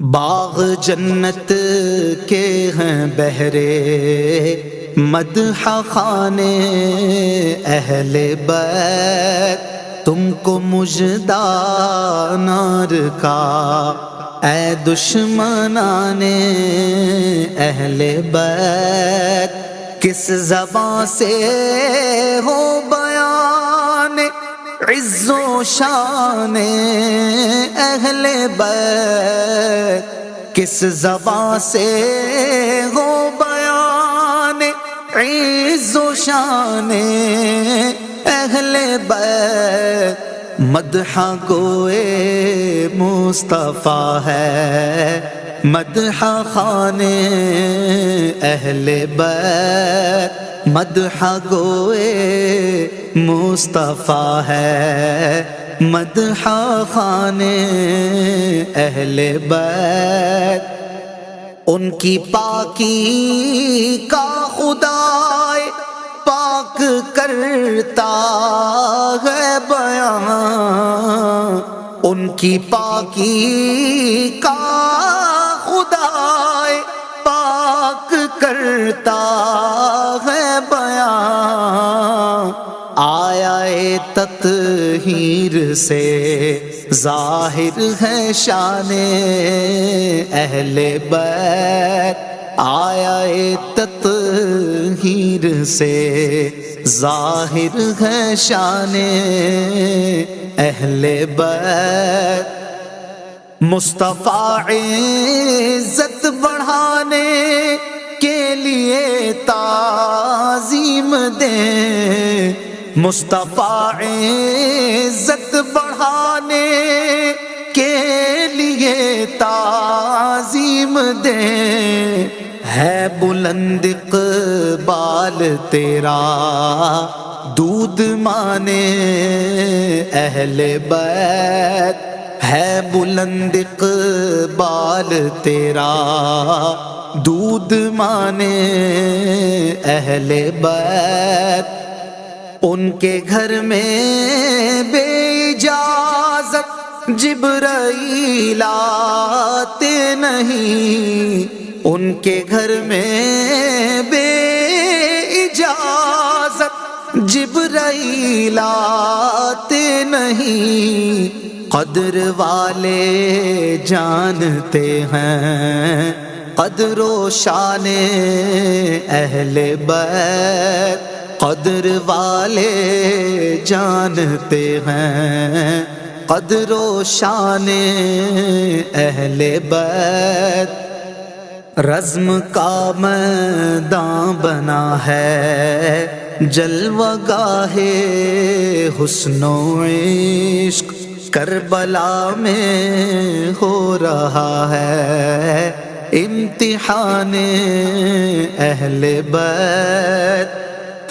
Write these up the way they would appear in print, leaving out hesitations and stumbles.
باغ جنت کے ہیں بہرے مدح خانے اہل بیت، تم کو مژدہ نار کا اے دشمنان اہل بیت، کس زبان سے ہو بیان عز و شان اہل بیت، کس زبان سے ہو بیان عز و شان اہل بیت، مدح گوئے مصطفیٰ ہے مدح خان اہل بیت، مدح گوئے مصطفیٰ ہے مدح خان اہل بیت، ان کی پاکی کا خدائے پاک کرتا ہے بیان، ان کی پاکی کا خدائے پاک کرتا ہے بیان، آیا تطہیر سے ظاہر ہے شان اہل بیت، آیا تطہیر سے ظاہر ہے شان اہل بیت، مصطفیٰ عزت بڑھانے کے لیے تعظیم دیں، مصطفیٰ عزت بڑھانے کے لیے تعظیم دیں، ہے بلند اقبال تیرا دودھ مانے اہل بیت، ہے بلند اقبال تیرا دودھ مانے اہل بیت، ان کے گھر میں بے اجازت جبرائیل آتے نہیں، ان کے گھر میں بے اجازت جبرائیل آتے نہیں، قدر والے جانتے ہیں قدر و شان اہل بیت، قدر والے جانتے ہیں قدر و شان اہل بیت، رزم کا میدان بنا ہے جلوہ گاہ حسن و عشق، کربلا میں ہو رہا ہے امتحان اہل بیت،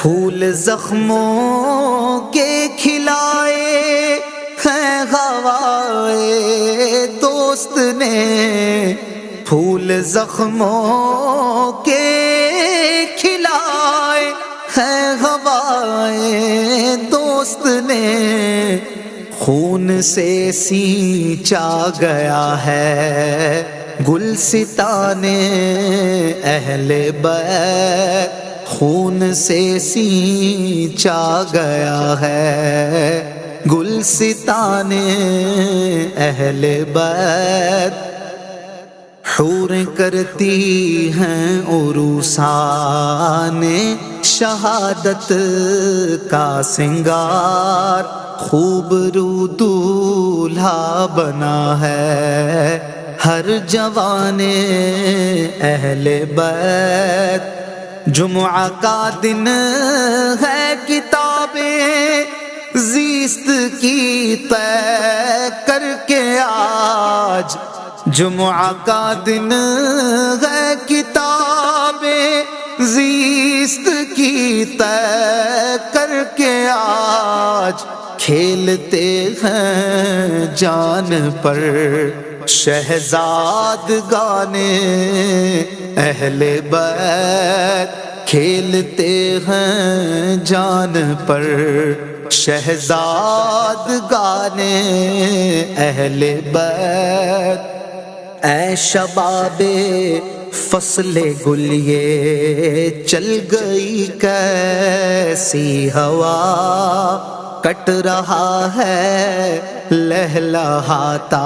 پھول زخموں کے کھلائے ہیں ہوائے دوست نے، پھول زخموں کے کھلائے ہیں ہوائے دوست نے، خون سے سینچا گیا ہے گلستان اہل بیت، خون سے سینچا گیا ہے گلستان اہل بیت، حور کرتی ہیں عروسان شہادت کا سنگار، خوب رو دولہا بنا ہے ہر جوان اہل بیت، جمعہ کا دن ہے کتابیں زیست کی طے کر کے آج، جمعہ کا دن ہے کتابیں زیست کی طے کر کے آج، کھیلتے ہیں جان پر شہزاد گانے اہل بیت، کھیلتے ہیں جان پر شہزاد گانے اہل بیت، اے شباب فصل گل یہ چل گئی کیسی ہوا، کٹ رہا ہے لہلہاتا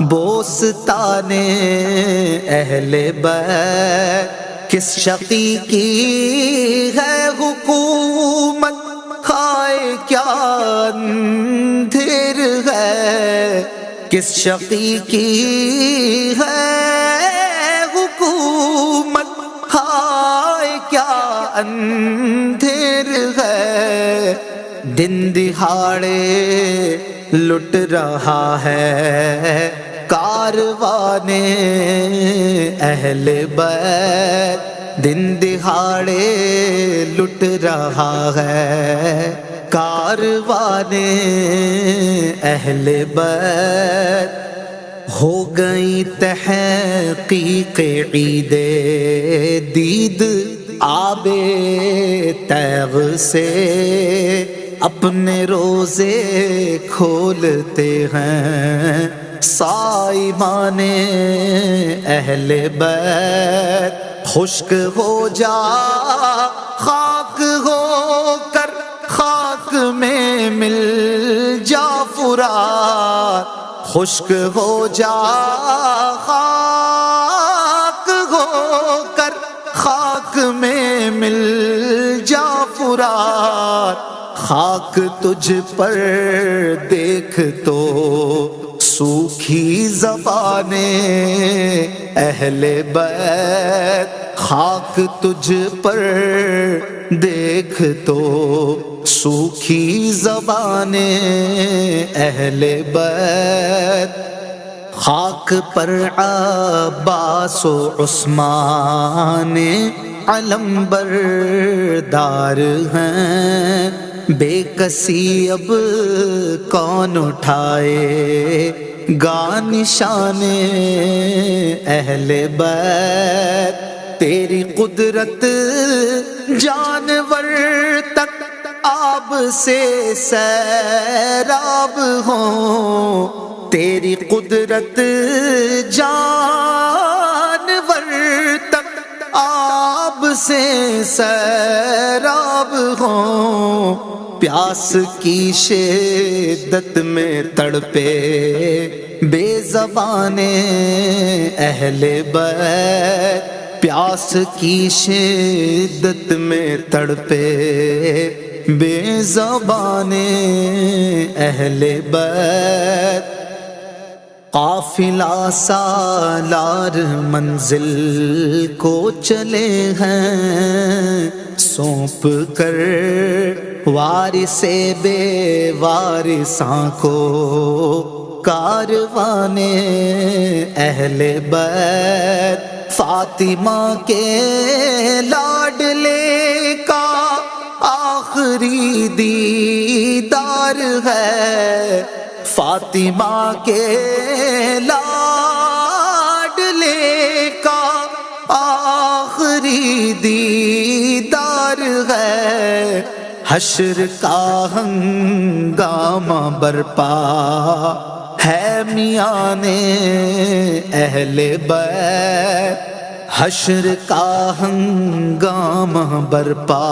بوستان اہل بیت، کس شقی کی ہے حکومت، کھائے کیا اندھیر ہے، کس شقی کی ہے حکومت، کھائے کیا اندھیر ہے، دن دہاڑے لٹ رہا ہے کارواں اہل بیت، دن دہاڑے لٹ رہا ہے کارواں اہل بیت، ہو گئی تحقیق عید دید آب تیغ سے، اپنے روزے کھولتے ہیں صائمان اہل بیت، خشک ہو جا خاک ہو کر خاک میں مل جا فرات، خشک ہو جا خاک ہو کر خاک میں مل جا فرات، خاک تجھ پر دیکھ تو سوکھی زبان اہل بیت، خاک تجھ پر دیکھ تو سوکھی زبان اہل بیت، خاک پر عباس و عثمان علم بردار ہیں، بے کسی اب کون اٹھائے گا نشان اہل بیت، تیری قدرت جانور تک آب سے سیراب ہوں، تیری قدرت جانور تک آب سے سیراب ہوں، پیاس کی شدت میں تڑپے بے زبان اہل بیت، پیاس کی شدت میں تڑپے بے زبان اہل بیت، قافلہ سالار منزل کو چلے ہیں سونپ کر، وارث بے وارثاں کو کاروان اہل بیت، فاطمہ کے لاڈلے کا آخری دیدار ہے، فاطمہ کے لاڈلے کا آخری دیدار ہے، حشر کا ہنگامہ برپا ہے میان اہل بیت، حشر کا ہنگامہ برپا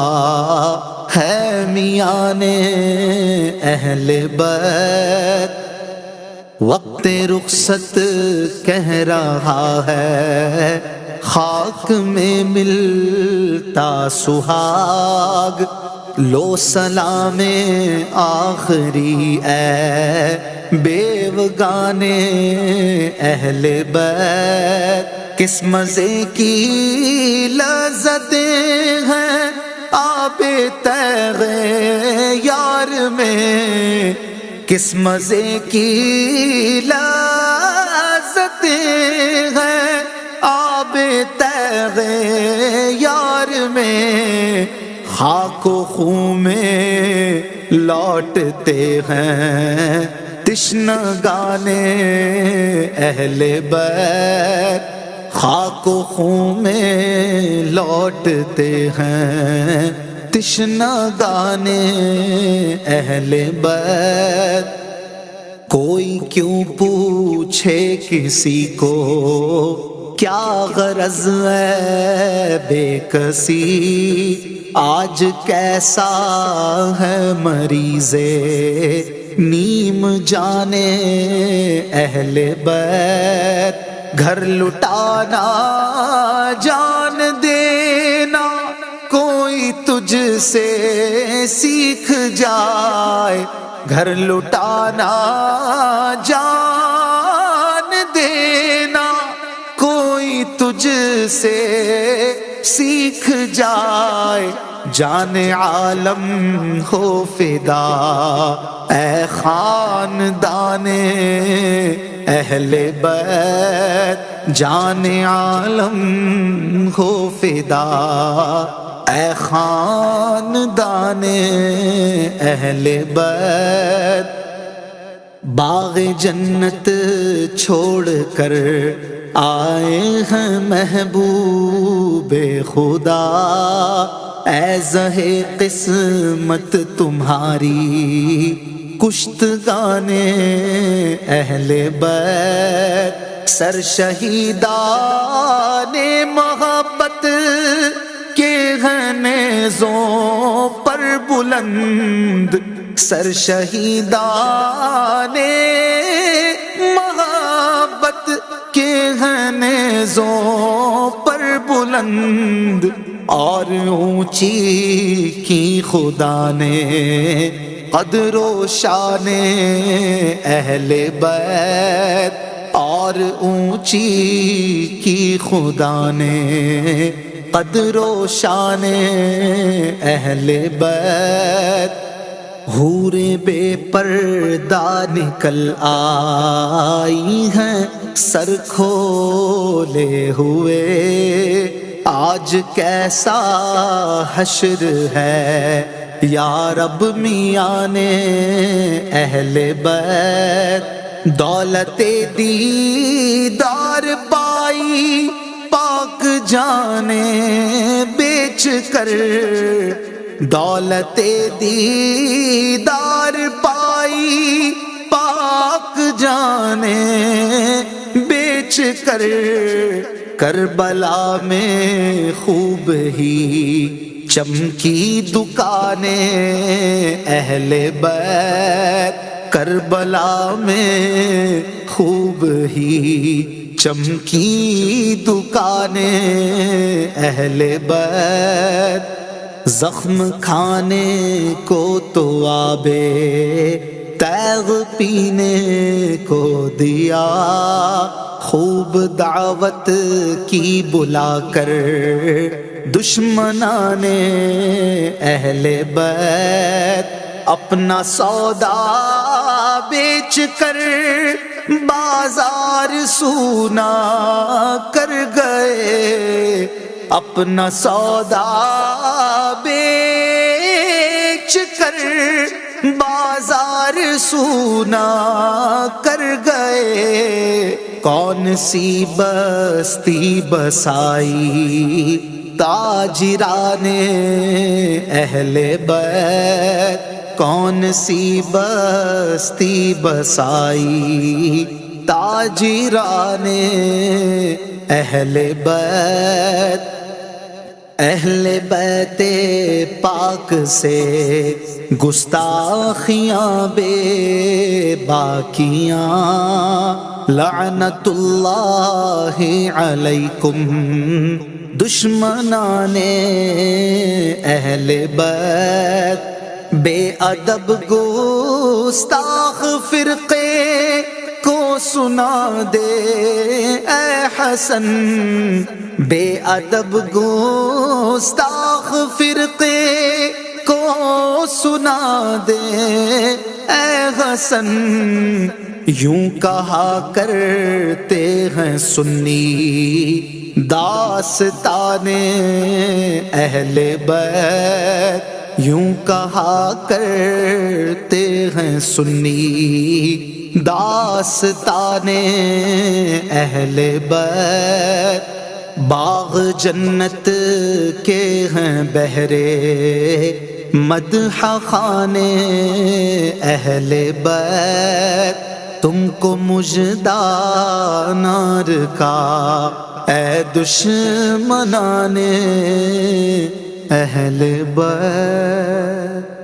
ہے میان اہل بیت، وقت رخصت کہہ رہا ہے خاک میں ملتا سہاگ، لو سلام آخری اے بیوگان اہل بیت، کس مزے کی لذتیں ہیں آب تیغ یار میں، کس مزے کی لذتیں ہیں آب تیغ یار میں، خاک و خون میں لوٹتے ہیں تشنگان اہل بیت، خاک و خون میں لوٹتے ہیں تشنگان اہل بیت، کوئی کیوں پوچھے کسی کو کیا غرض ہے بے کسی، آج کیسا ہے مریض نیم جانے اہل بیت، گھر لٹانا جان دینا کوئی تجھ سے سیکھ جائے، گھر لٹانا جان دینا کوئی تجھ سے سیکھ جائے، جان عالم ہو فدا اے خاندان اہل بیت، جان عالم ہو فدا اے خاندان اہل بیت۔ باغ جنت چھوڑ کر آئے ہیں محبوب خدا، اے زہے قسمت تمہاری کشتگان اہل بیت، سر شہیدان محبت کے ہیں نیزوں پر بلند، سر شہیدان محبت کے ہیں نیزوں پر بلند، اور اونچی کی خدا نے قدر و شان اہل بیت، اور اونچی کی خدا نے قدر و شان اہل بیت۔ حور بے پردہ نکل آئی ہیں سر کھولے ہوئے، آج کیسا حشر ہے یا رب میاں نے اہل بیت، دولت دیدار پائی پاک جانے بیچ کر، دولت دیدار پائی پاک جانے بیچ کر، کربلا میں خوب ہی چمکی دکانیں اہل بیت، کربلا میں خوب ہی چمکی دکانیں اہل بیت، زخم کھانے کو تو آبے تیغ پینے کو دیا، خوب دعوت کی بلا کر دشمنان اہل بیت، اپنا سودا بیچ کر بازار سونا کر گئے، اپنا سودا بیچ کر بازار سونا کر گئے، کون سی بستی بسائی تاجران اہل بیت، کون سی بستی بسائی تاجران اہل بیت۔ اہل بیت پاک سے گستاخیاں بے باکیاں، لعنت اللہ علیکم دشمنان اہل بیت، بے ادب گستاخ فرقے کو سنا دے اے حسن، بے ادب گستاخ فرقے کو سنا دے اے حسن، یوں کہا کرتے ہیں سنی داستان اہل بیت، یوں کہا کرتے ہیں سنی داستان اہل بیت، باغ جنت کے ہیں بہرے مدح خانے اہل بیت، تم کو مژدہ نار کا، اے دشمنان اہل بیت۔